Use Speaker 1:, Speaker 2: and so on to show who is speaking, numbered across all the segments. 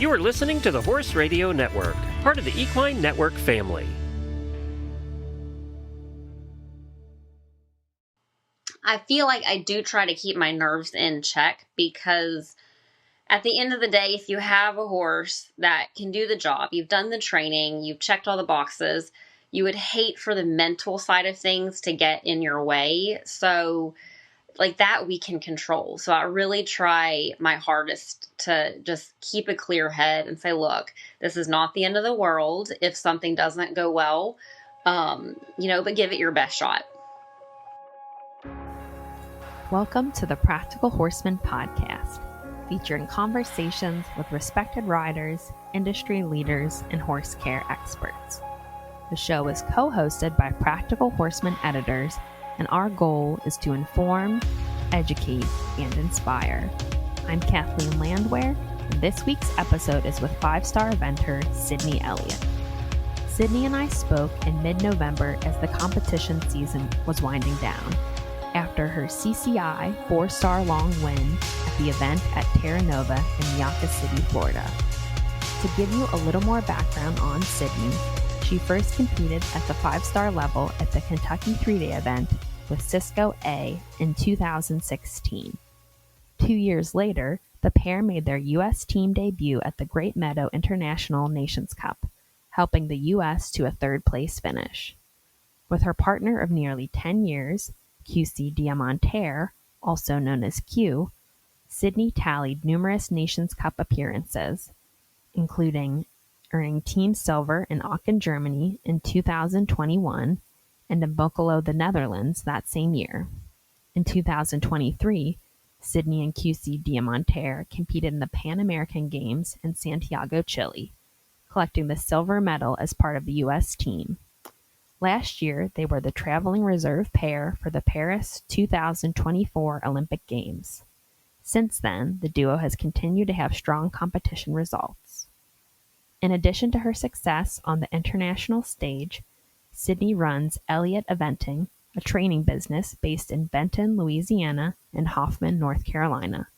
Speaker 1: You are listening to the Horse Radio Network, part of the Equine Network family.
Speaker 2: I feel like I do try to keep my nerves in check because at the end of the day, if you have a horse that can do the job, you've done the training, you've checked all the boxes, you would hate for the mental side of things to get in your way. So like that we can control. So I really try my hardest to just keep a clear head and say, look, this is not the end of the world if something doesn't go well, but give it your best shot.
Speaker 3: Welcome to the Practical Horseman podcast, featuring conversations with respected riders, industry leaders, and horse care experts. The show is co-hosted by Practical Horseman editors, and our goal is to inform, educate, and inspire. I'm Kathleen Landwehr, and this week's episode is with 5-star eventer Sydney Elliott. Sydney and I spoke in mid-November as the competition season was winding down, after her CCI 4-star long win at the event at Terra Nova in Yucca City, Florida. To give you a little more background on Sydney, she first competed at the 5-star level at the Kentucky 3-day event with Cisko A in 2016. 2 years later, the pair made their U.S. team debut at the Great Meadow International Nations Cup, helping the U.S. to a third-place finish. With her partner of nearly 10 years, QC Diamantaire, also known as Q, Sydney tallied numerous Nations Cup appearances, including earning Team Silver in Aachen, Germany in 2021 and in Boekelo, the Netherlands that same year. In 2023, Sydney and QC Diamantaire competed in the Pan American Games in Santiago, Chile, collecting the silver medal as part of the U.S. team. Last year, they were the traveling reserve pair for the Paris 2024 Olympic Games. Since then, the duo has continued to have strong competition results. In addition to her success on the international stage, Sydney runs Elliott Eventing, a training business based in Benton, Louisiana, and Hoffman, North Carolina.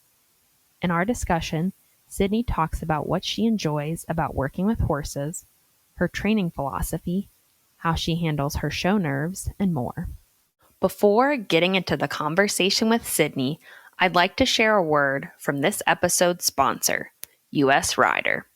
Speaker 3: In our discussion, Sydney talks about what she enjoys about working with horses, her training philosophy, how she handles her show nerves, and more. Before getting into the conversation with Sydney, I'd like to share a word from this episode's sponsor, US Rider.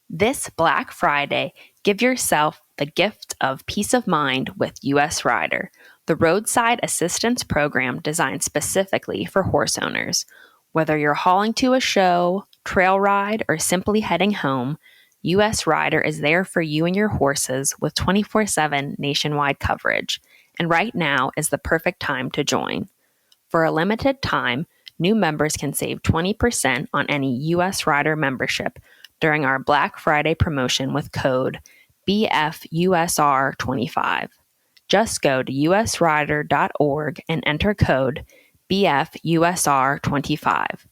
Speaker 3: This Black Friday, give yourself the gift of peace of mind with US Rider, the roadside assistance program designed specifically for horse owners. Whether you're hauling to a show, trail ride, or simply heading home, US Rider is there for you and your horses with 24/7 nationwide coverage, and right now is the perfect time to join. For a limited time, new members can save 20% on any US Rider membership during our Black Friday promotion with code BFUSR25. Just go to usrider.org and enter code BFUSR25.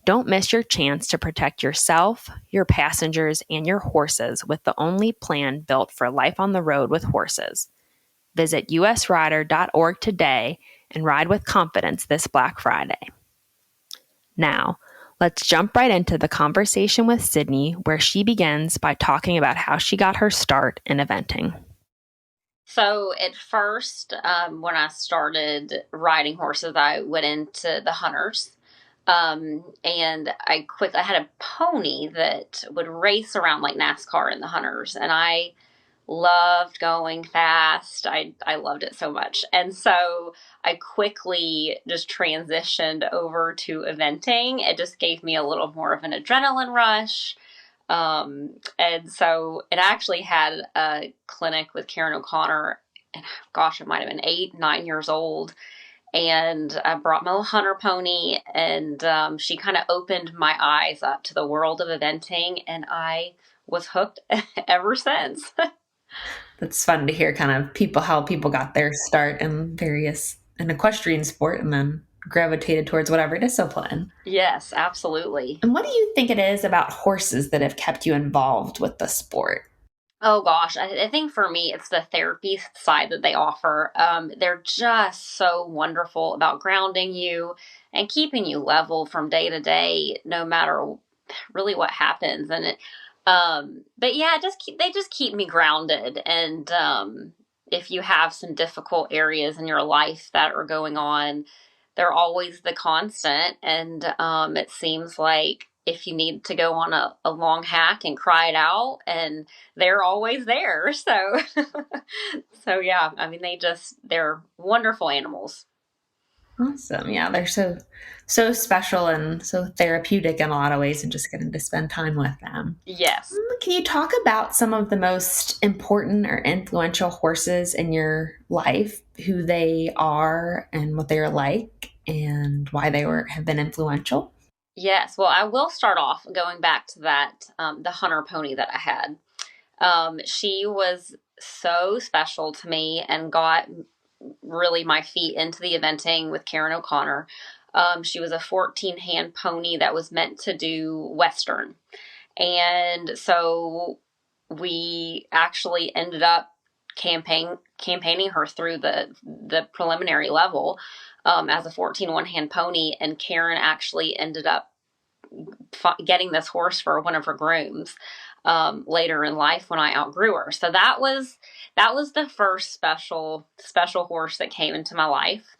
Speaker 3: Don't miss your chance to protect yourself, your passengers, and your horses with the only plan built for life on the road with horses. Visit usrider.org today and ride with confidence this Black Friday. Now, let's jump right into the conversation with Sydney, where she begins by talking about how she got her start in eventing.
Speaker 2: So at first, when I started riding horses, I went into the hunters. And I had a pony that would race around like NASCAR in the hunters, and I loved going fast. I loved it so much. And so I quickly just transitioned over to eventing. It just gave me a little more of an adrenaline rush. And so it actually had a clinic with Karen O'Connor, and gosh, it might have been 8, 9 years old. And I brought my little hunter pony, and she kind of opened my eyes up to the world of eventing, and I was hooked ever since.
Speaker 4: That's fun to hear kind of how people got their start in an equestrian sport and then gravitated towards whatever discipline.
Speaker 2: Yes, absolutely.
Speaker 4: And what do you think it is about horses that have kept you involved with the sport?
Speaker 2: Oh gosh, I think for me, it's the therapy side that they offer. They're just so wonderful about grounding you and keeping you level from day to day, no matter really what happens. And but yeah, they just keep me grounded. And if you have some difficult areas in your life that are going on, they're always the constant. And it seems like if you need to go on a long hack and cry it out, and they're always there. So, so yeah, I mean, they're wonderful animals.
Speaker 4: Awesome. Yeah, they're so special and so therapeutic in a lot of ways, and just getting to spend time with them.
Speaker 2: Yes.
Speaker 4: Can you talk about some of the most important or influential horses in your life, who they are and what they're like and why they have been influential?
Speaker 2: Yes. Well, I will start off going back to that, the hunter pony that I had. She was so special to me and got really my feet into the eventing with Karen O'Connor. She was a 14-hand pony that was meant to do Western. And so we actually ended up campaigning her through the preliminary level as a 14 one-hand pony. And Karen actually ended up getting this horse for one of her grooms later in life when I outgrew her. So that was the first special horse that came into my life.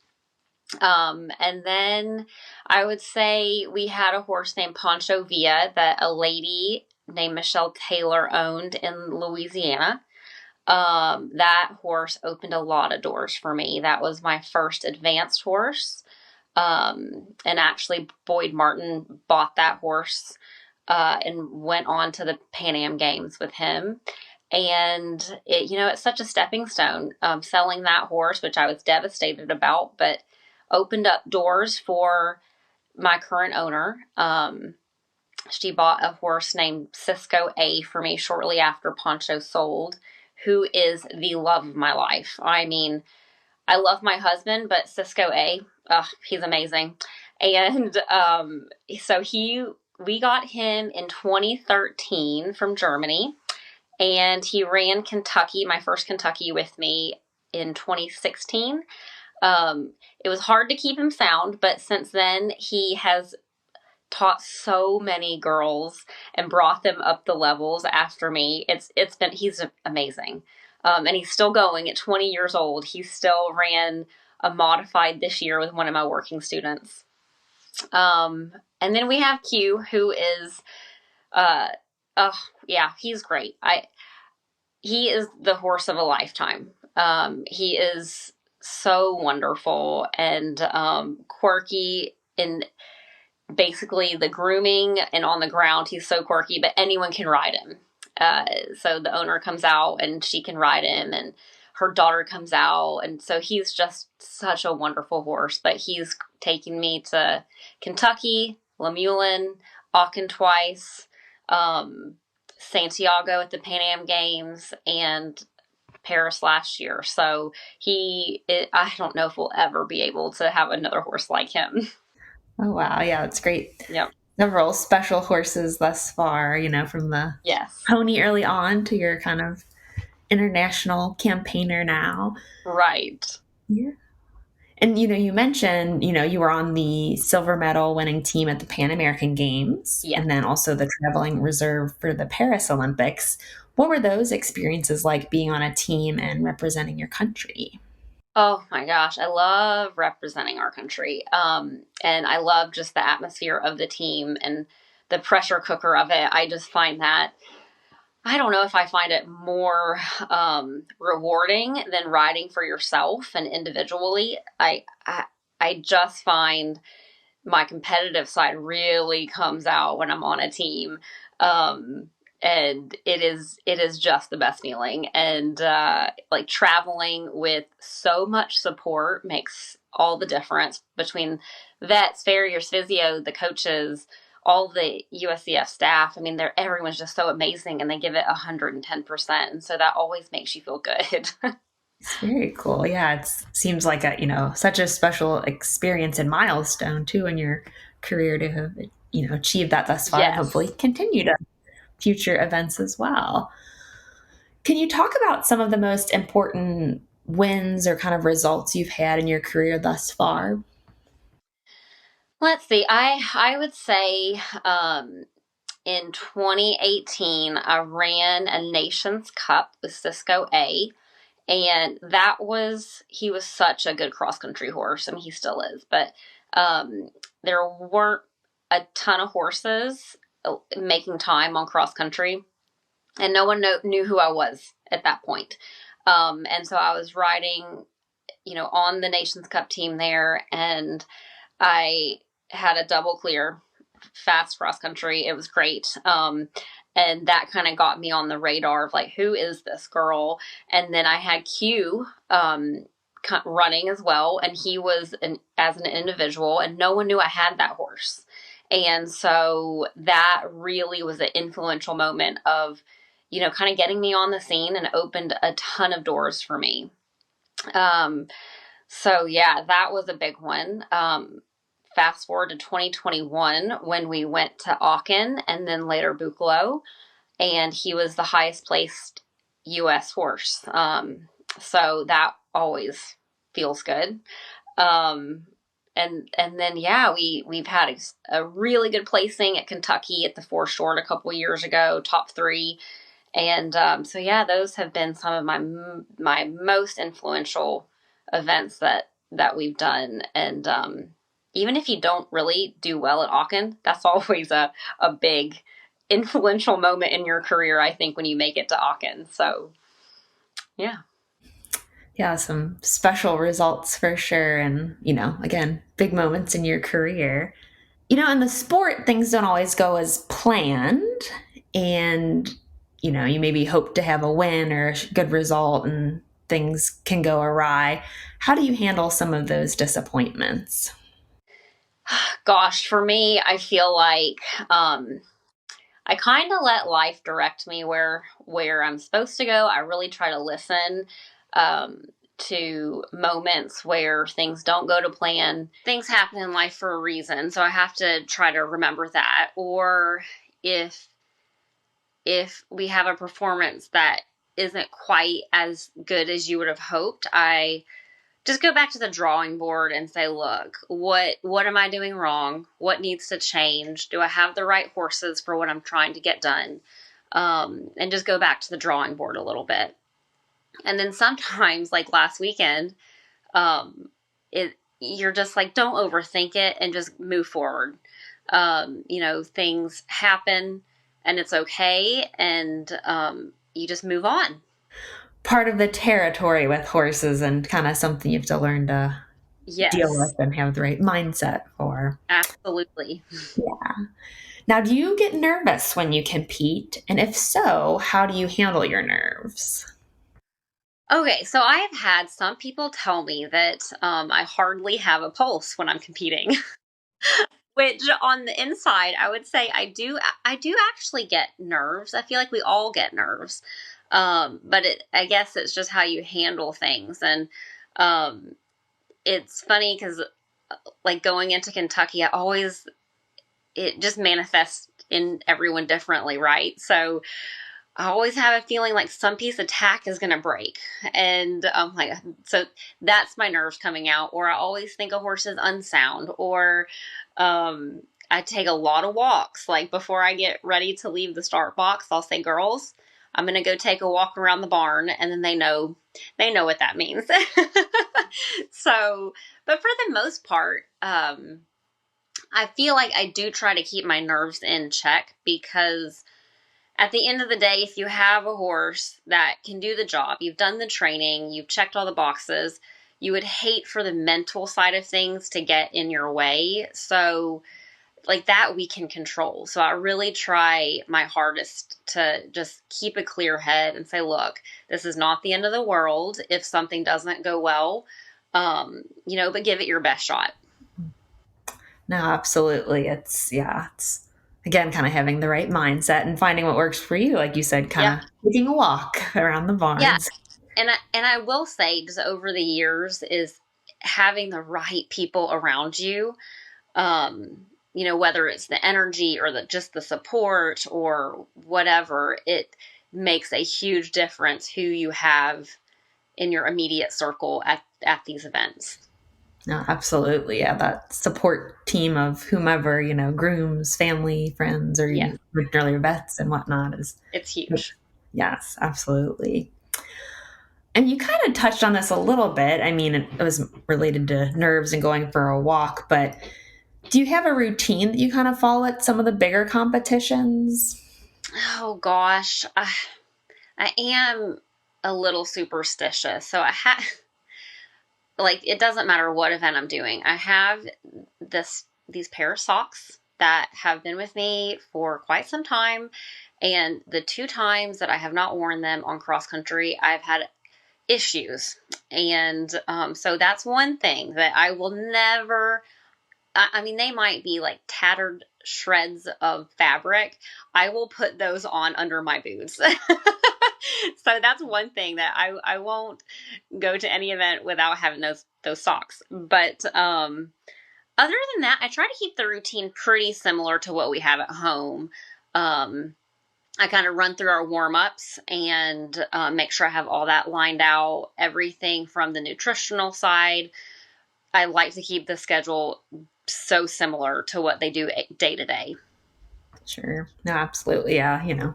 Speaker 2: And then I would say we had a horse named Pancho Villa that a lady named Michelle Taylor owned in Louisiana. That horse opened a lot of doors for me. That was my first advanced horse. And actually Boyd Martin bought that horse and went on to the Pan Am Games with him. And it's such a stepping stone, selling that horse, which I was devastated about, but opened up doors for my current owner. She bought a horse named Cisko A for me shortly after Pancho sold, who is the love of my life. I mean, I love my husband, but Cisko A, he's amazing. And so we got him in 2013 from Germany, and he ran Kentucky, my first Kentucky, with me in 2016. It was hard to keep him sound, but since then he has taught so many girls and brought them up the levels after me. He's amazing. And he's still going at 20 years old. He still ran a modified this year with one of my working students. And then we have Q, who is, he's great. He is the horse of a lifetime. He is so wonderful and quirky in basically the grooming, and on the ground he's so quirky, but anyone can ride him. So the owner comes out and she can ride him, and her daughter comes out, and so he's just such a wonderful horse. But he's taken me to Kentucky, Lemulin, Aachen twice, Santiago at the Pan Am Games, and Paris last year. So I don't know if we'll ever be able to have another horse like him.
Speaker 4: Oh, wow. Yeah, that's great.
Speaker 2: Yep.
Speaker 4: Several special horses thus far, from the pony early on to your kind of international campaigner now.
Speaker 2: Right.
Speaker 4: Yeah. And, you mentioned, you were on the silver medal winning team at the Pan American Games, and then also the traveling reserve for the Paris Olympics. What were those experiences like, being on a team and representing your country?
Speaker 2: Oh my gosh, I love representing our country. And I love just the atmosphere of the team and the pressure cooker of it. I just find that, I don't know if I find it more rewarding than riding for yourself and individually. I just find my competitive side really comes out when I'm on a team. And it is just the best feeling. And like traveling with so much support makes all the difference between vets, farriers, physio, the coaches, all the USCF staff. I mean, everyone's just so amazing, and they give it 110%. And so that always makes you feel good.
Speaker 4: It's very cool. Yeah, it seems like such a special experience and milestone too in your career to have achieved that thus far. And hopefully continue to future events as well. Can you talk about some of the most important wins or kind of results you've had in your career thus far?
Speaker 2: Let's see. I would say in 2018, I ran a Nations Cup with Cisko A. And he was such a good cross country horse. I mean, he still is, but there weren't a ton of horses making time on cross country, and no one knew who I was at that point. And so I was riding, on the Nations Cup team there, and I had a double clear fast cross country. It was great. And that kind of got me on the radar of like, who is this girl? And then I had Q running as well, and he was as an individual, and no one knew I had that horse. And so that really was an influential moment of, kind of getting me on the scene, and opened a ton of doors for me. So yeah, that was a big one. Fast forward to 2021 when we went to Aachen and then later Boekelo, and he was the highest placed U.S. horse. So that always feels good. And then, yeah, we've had a really good placing at Kentucky at the Four Short a couple of years ago, top 3. And so, yeah, those have been some of my most influential events that we've done. And even if you don't really do well at Aachen, that's always a big influential moment in your career, I think, when you make it to Aachen. So, yeah.
Speaker 4: Yeah, some special results for sure. And, again, big moments in your career. In the sport, things don't always go as planned. And, you maybe hope to have a win or a good result, and things can go awry. How do you handle some of those disappointments?
Speaker 2: Gosh, for me, I feel like I kind of let life direct me where I'm supposed to go. I really try to listen to moments where things don't go to plan. Things happen in life for a reason, so I have to try to remember that. Or if we have a performance that isn't quite as good as you would have hoped, I just go back to the drawing board and say, look, what am I doing wrong? What needs to change? Do I have the right horses for what I'm trying to get done? And just go back to the drawing board a little bit. And then sometimes, like last weekend, you're just like, don't overthink it and just move forward. Things happen and it's okay. And you just move on.
Speaker 4: Part of the territory with horses, and kind of something you have to learn to deal with and have the right mindset for.
Speaker 2: Absolutely.
Speaker 4: Yeah. Now, do you get nervous when you compete? And if so, how do you handle your nerves?
Speaker 2: Okay, so I have had some people tell me that I hardly have a pulse when I'm competing, which on the inside, I would say I do actually get nerves. I feel like we all get nerves. But I guess it's just how you handle things. And, it's funny because like going into Kentucky, it just manifests in everyone differently. Right. So I always have a feeling like some piece of tack is going to break. And so that's my nerves coming out. Or I always think a horse is unsound, or, I take a lot of walks. Like before I get ready to leave the start box, I'll say, girls, I'm going to go take a walk around the barn, and then they know what that means. So, but for the most part, I feel like I do try to keep my nerves in check, because at the end of the day, if you have a horse that can do the job, you've done the training, you've checked all the boxes, you would hate for the mental side of things to get in your way. So like that we can control. So I really try my hardest to just keep a clear head and say, look, this is not the end of the world if something doesn't go well, but give it your best shot.
Speaker 4: No, absolutely. It's again, kind of having the right mindset and finding what works for you. Like you said, kind of taking a walk around the barns.
Speaker 2: Yeah. And I will say, just over the years, is having the right people around you, whether it's the energy or just the support or whatever, it makes a huge difference who you have in your immediate circle at these events.
Speaker 4: No, absolutely. Yeah, that support team of whomever, grooms, family, friends, or
Speaker 2: Yeah,
Speaker 4: you mentioned earlier vets and whatnot is,
Speaker 2: it's huge.
Speaker 4: yes, absolutely. And you kind of touched on this a little bit. I mean, it was related to nerves and going for a walk, but do you have a routine that you kind of follow at some of the bigger competitions?
Speaker 2: Oh gosh, I am a little superstitious. So like, it doesn't matter what event I'm doing. I have these pair of socks that have been with me for quite some time. And the 2 times that I have not worn them on cross country, I've had issues. And so that's one thing that I will never, I mean, they might be like tattered shreds of fabric. I will put those on under my boots. So that's one thing that I won't go to any event without having those socks. But other than that, I try to keep the routine pretty similar to what we have at home. I kind of run through our warm-ups and make sure I have all that lined out, everything from the nutritional side. I like to keep the schedule so similar to what they do day to day.
Speaker 4: Sure. No, absolutely. Yeah.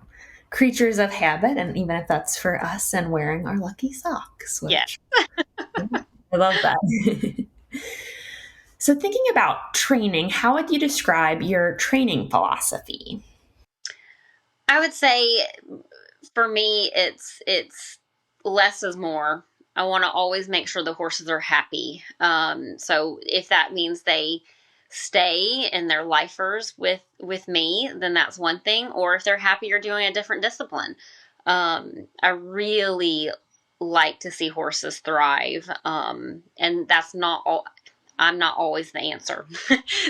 Speaker 4: Creatures of habit. And even if that's for us and wearing our lucky socks. Which,
Speaker 2: Yes.
Speaker 4: I love that. So thinking about training, how would you describe your training philosophy?
Speaker 2: I would say for me, it's less is more. I want to always make sure the horses are happy. So if that means they stay in their lifers with me, then that's one thing. Or if they're happy or doing a different discipline. I really like to see horses thrive. And that's not all. I'm not always the answer.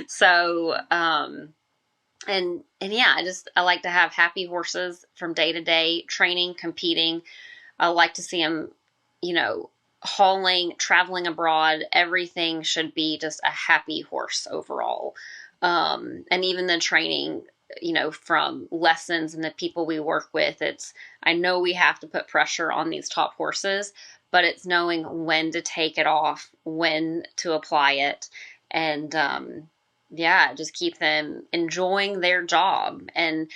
Speaker 2: So, and yeah, I like to have happy horses from day to day, training, competing. I like to see them, hauling, traveling abroad. Everything should be just a happy horse overall. And even the training, from lessons and the people we work with, I know we have to put pressure on these top horses, but it's knowing when to take it off, when to apply it, and just keep them enjoying their job. And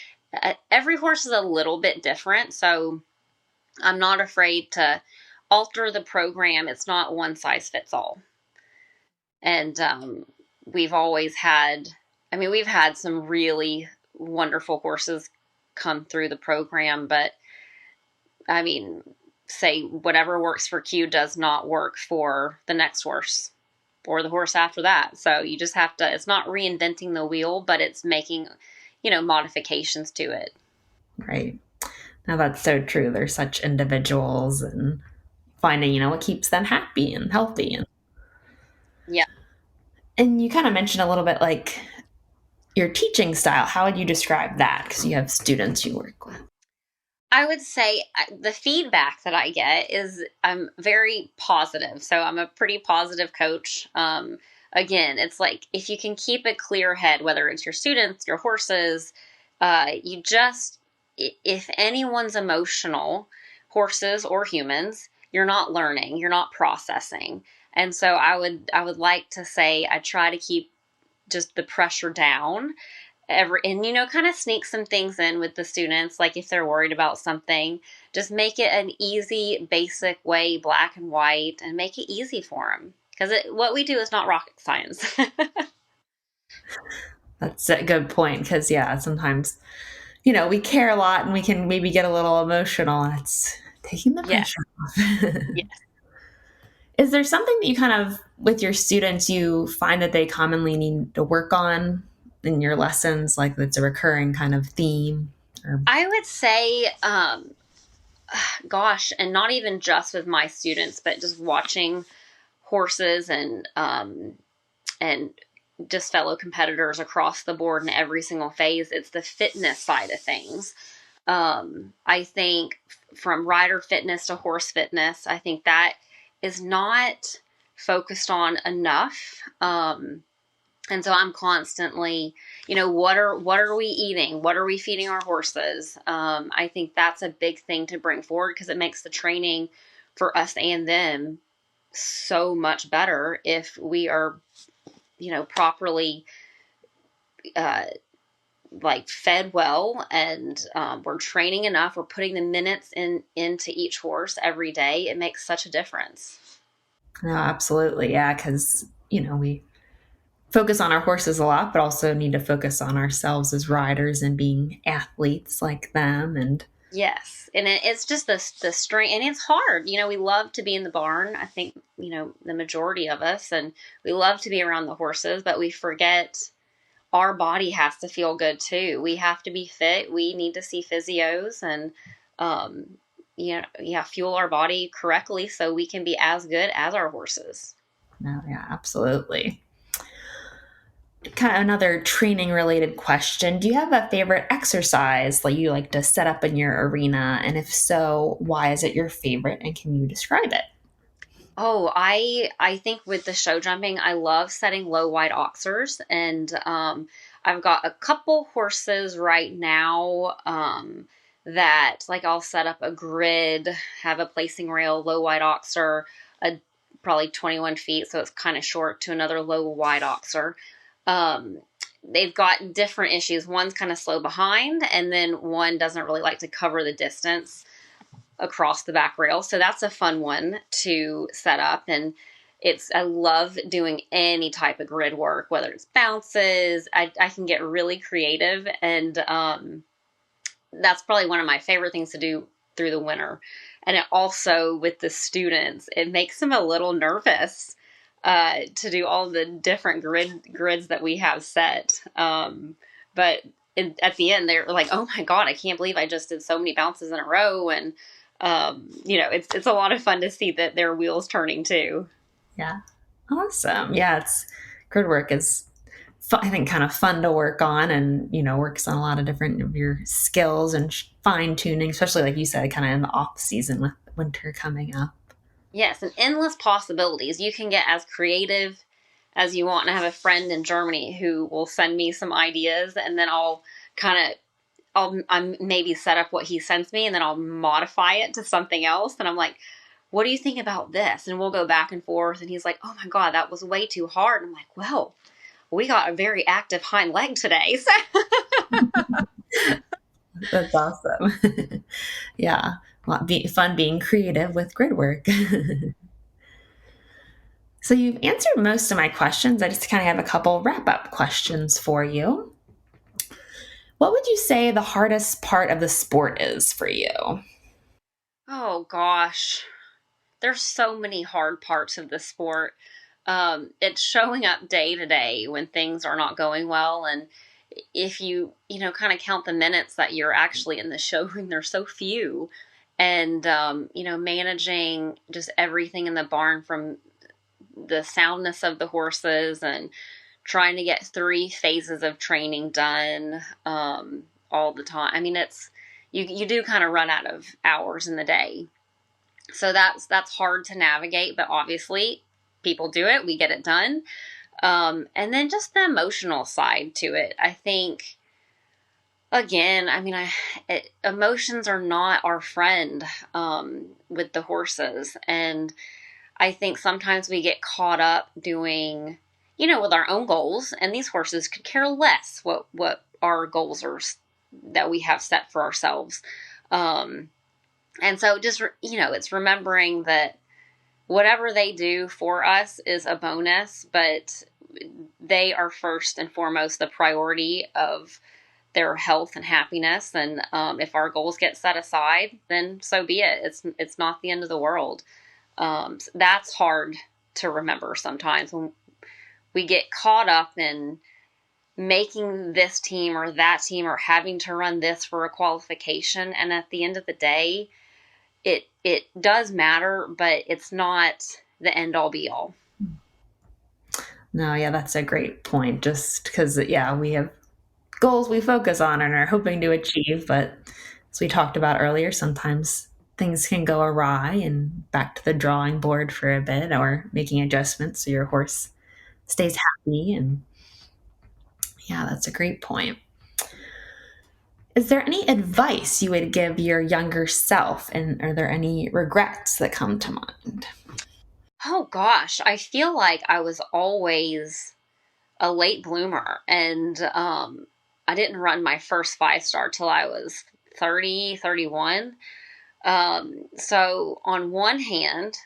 Speaker 2: every horse is a little bit different, so I'm not afraid to alter the program. It's not one size fits all. And we've always had, we've had some really wonderful horses come through the program, but say whatever works for Q does not work for the next horse or the horse after that. So you just have to, it's not reinventing the wheel, but it's making, modifications to it.
Speaker 4: Right. Now that's so true. They're such individuals and finding, what keeps them happy and healthy.
Speaker 2: Yeah.
Speaker 4: And you kind of mentioned a little bit like your teaching style. How would you describe that? Because you have students you work with.
Speaker 2: I would say the feedback that I get is I'm very positive. So I'm a pretty positive coach. Again, it's like if you can keep a clear head, whether it's your students, your horses, if anyone's emotional, horses or humans, you're not learning, you're not processing. And so I would like to say I try to keep just the pressure down and kind of sneak some things in with the students, like if they're worried about something, just make it an easy, basic way, black and white, and make it easy for them. Because what we do is not rocket science.
Speaker 4: That's a good point. Because sometimes, we care a lot and we can maybe get a little emotional, and it's taking the pressure off.
Speaker 2: Yes.
Speaker 4: Is there something that you kind of, with your students, you find that they commonly need to work on in your lessons, like that's a recurring kind of theme?
Speaker 2: I would say, and not even just with my students, but just watching horses and just fellow competitors across the board in every single phase, it's the fitness side of things. I think from rider fitness to horse fitness, I think that is not focused on enough. And so I'm constantly, what are we eating? What are we feeding our horses? I think that's a big thing to bring forward because it makes the training for us and them so much better if we are, properly like fed well, and we're training enough. We're putting the minutes into each horse every day. It makes such a difference.
Speaker 4: No, absolutely. Yeah. Cause we focus on our horses a lot, but also need to focus on ourselves as riders and being athletes like them. And
Speaker 2: yes. And it's just the strength, and it's hard. We love to be in the barn. I think, the majority of us, and we love to be around the horses, but we forget our body has to feel good too. We have to be fit. We need to see physios and, fuel our body correctly so we can be as good as our horses.
Speaker 4: No, yeah, absolutely. Kind of another training related question. Do you have a favorite exercise like you like to set up in your arena? And if so, why is it your favorite? And can you describe it?
Speaker 2: Oh, I think with the show jumping, I love setting low wide oxers, and I've got a couple horses right now that like I'll set up a grid, have a placing rail, low wide oxer, probably 21 feet, so it's kind of short, to another low wide oxer. They've got different issues. One's kind of slow behind, and then one doesn't really like to cover the distance across the back rail. So that's a fun one to set up. And I love doing any type of grid work, whether it's bounces. I can get really creative, and that's probably one of my favorite things to do through the winter. And it also, with the students, it makes them a little nervous to do all the different grids that we have set. But at the end, they're like, "Oh my God, I can't believe I just did so many bounces in a row." And it's a lot of fun to see that their wheels turning too.
Speaker 4: Yeah. Awesome. Yeah. Grid work is, I think, kind of fun to work on, and, works on a lot of different of your skills and fine tuning, especially like you said, kind of in the off season with winter coming up.
Speaker 2: Yes. And endless possibilities. You can get as creative as you want. And I have a friend in Germany who will send me some ideas, and then I'll maybe set up what he sends me, and then I'll modify it to something else. And I'm like, "What do you think about this?" And we'll go back and forth. And he's like, "Oh my God, that was way too hard." And I'm like, "Well, we got a very active hind leg today." So.
Speaker 4: That's awesome. Yeah. Fun being creative with grid work. So you've answered most of my questions. I just kind of have a couple wrap-up questions for you. What would you say the hardest part of the sport is for you?
Speaker 2: Oh gosh, there's so many hard parts of the sport. It's showing up day to day when things are not going well, and if you kind of count the minutes that you're actually in the showroom, there's so few, and managing just everything in the barn, from the soundness of the horses and trying to get 3 phases of training done all the time. I mean, it's you do kind of run out of hours in the day, so that's hard to navigate. But obviously, people do it. We get it done, and then just the emotional side to it. I think, again, emotions are not our friend with the horses, and I think sometimes we get caught up doing, with our own goals, and these horses could care less what our goals are that we have set for ourselves. And so just, it's remembering that whatever they do for us is a bonus, but they are first and foremost the priority of their health and happiness. And if our goals get set aside, then so be it. It's not the end of the world. That's hard to remember sometimes when we get caught up in making this team or that team, or having to run this for a qualification. And at the end of the day, it does matter, but it's not the end all be all.
Speaker 4: No, yeah, that's a great point. Just because, we have goals we focus on and are hoping to achieve, but as we talked about earlier, sometimes things can go awry and back to the drawing board for a bit, or making adjustments so your horse stays happy. And yeah, that's a great point. Is there any advice you would give your younger self, and are there any regrets that come to mind?
Speaker 2: Oh gosh, I feel like I was always a late bloomer, and I didn't run my first 5-star till I was 30, 31. So on one hand,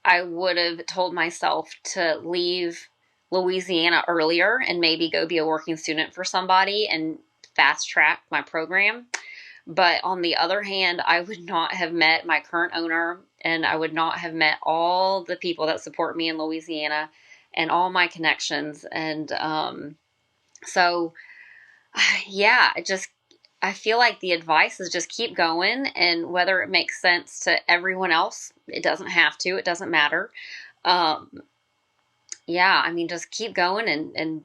Speaker 2: I would have told myself to leave Louisiana earlier and maybe go be a working student for somebody and fast track my program. But on the other hand, I would not have met my current owner, and I would not have met all the people that support me in Louisiana and all my connections. And so, yeah, I feel like the advice is just keep going, and whether it makes sense to everyone else, it doesn't have to, it doesn't matter. Yeah, I mean, just keep going and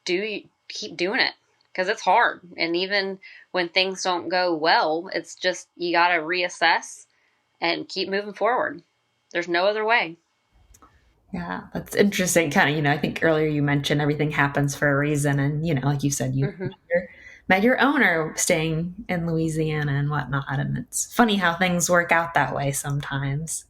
Speaker 2: keep doing it, because it's hard. And even when things don't go well, it's just, you got to reassess and keep moving forward. There's no other way.
Speaker 4: Yeah, that's interesting. Kind of, I think earlier you mentioned everything happens for a reason. And, like you said, you met your owner staying in Louisiana and whatnot. And it's funny how things work out that way sometimes.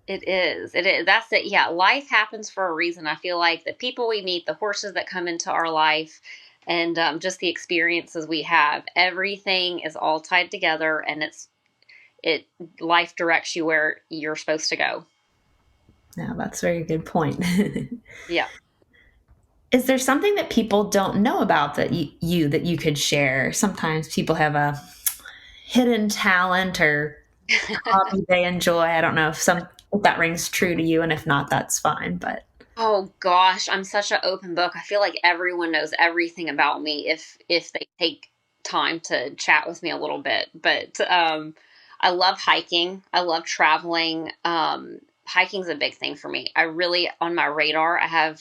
Speaker 2: It is. That's it. Yeah, life happens for a reason. I feel like the people we meet, the horses that come into our life, and just the experiences we have, everything is all tied together, and life directs you where you're supposed to go.
Speaker 4: Yeah, that's a very good point.
Speaker 2: Yeah.
Speaker 4: Is there something that people don't know about that you could share? Sometimes people have a hidden talent or hobby they enjoy. I don't know if that rings true to you, and if not, that's fine. But
Speaker 2: oh gosh, I'm such an open book. I feel like everyone knows everything about me if they take time to chat with me a little bit. But I love hiking. I love traveling. Hiking's a big thing for me. On my radar, I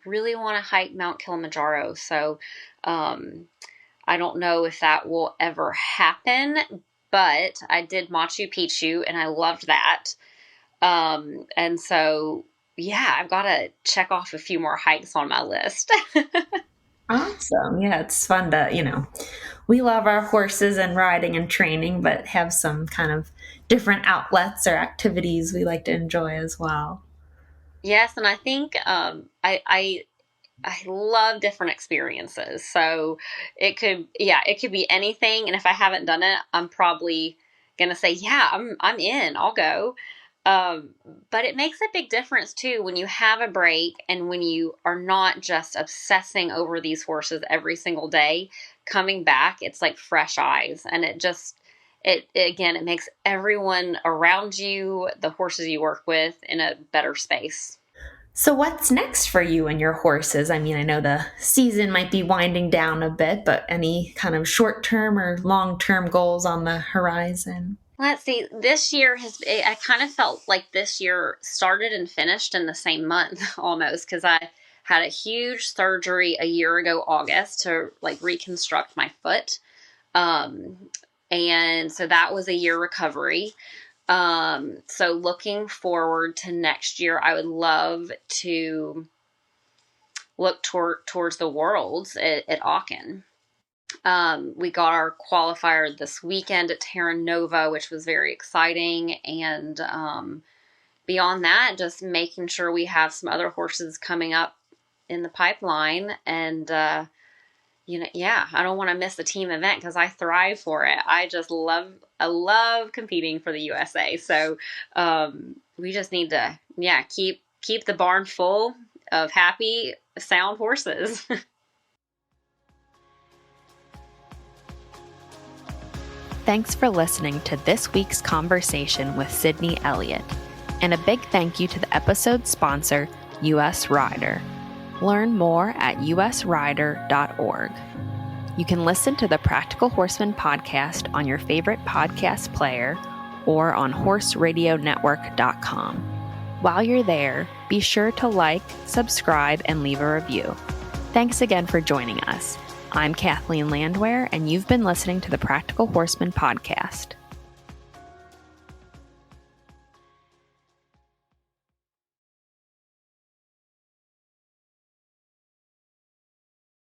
Speaker 2: really want to hike Mount Kilimanjaro. So I don't know if that will ever happen, but I did Machu Picchu and I loved that. And so, yeah, I've got to check off a few more hikes on my list.
Speaker 4: Awesome. Yeah, it's fun to, we love our horses and riding and training, but have some kind of different outlets or activities we like to enjoy as well.
Speaker 2: Yes, and I think I love different experiences. So it could be anything. And if I haven't done it, I'm probably gonna say, yeah, I'm in. I'll go. But it makes a big difference too when you have a break and when you are not just obsessing over these horses every single day. Coming back, it's like fresh eyes, and it makes everyone around you, the horses you work with, in a better space.
Speaker 4: So what's next for you and your horses? I mean, I know the season might be winding down a bit, but any kind of short-term or long-term goals on the horizon?
Speaker 2: Let's see. This year I kind of felt like this year started and finished in the same month almost, because I had a huge surgery a year ago, August, to reconstruct my foot. And so that was a year recovery. So looking forward to next year, I would love to look towards the Worlds at Aachen. We got our qualifier this weekend at Terra Nova, which was very exciting. And beyond that, just making sure we have some other horses coming up in the pipeline. And, I don't want to miss a team event because I thrive for it. I love competing for the USA. So we just need to, keep the barn full of happy, sound horses.
Speaker 3: Thanks for listening to this week's conversation with Sydney Elliott. And a big thank you to the episode sponsor, US Rider. Learn more at usrider.org. You can listen to the Practical Horseman podcast on your favorite podcast player or on horseradionetwork.com. While you're there, be sure to like, subscribe, and leave a review. Thanks again for joining us. I'm Kathleen Landwehr, and you've been listening to the Practical Horseman podcast.